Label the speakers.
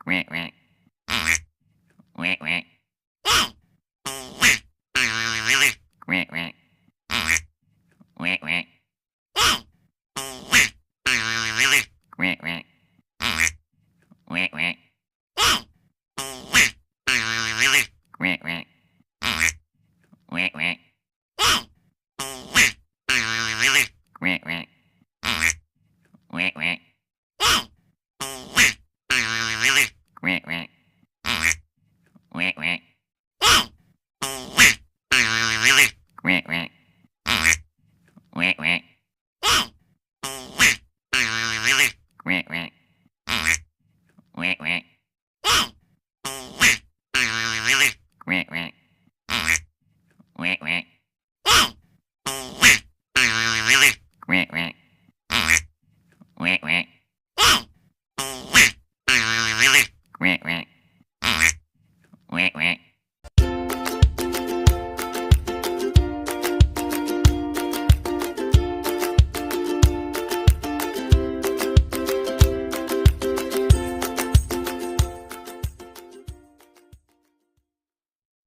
Speaker 1: Quack, quack. Quack, quack. Quack, quack. Quack, quack. Quack, quack. Quack, quack. Quack, quack. Quack, quack. Quack, quack. Quack, quack. Quack, quack. Quack, quack. Quack, quack. Quack, quack. Quack, quack. Quack, quack. Quack, quack. Quack, quack. Quack, quack.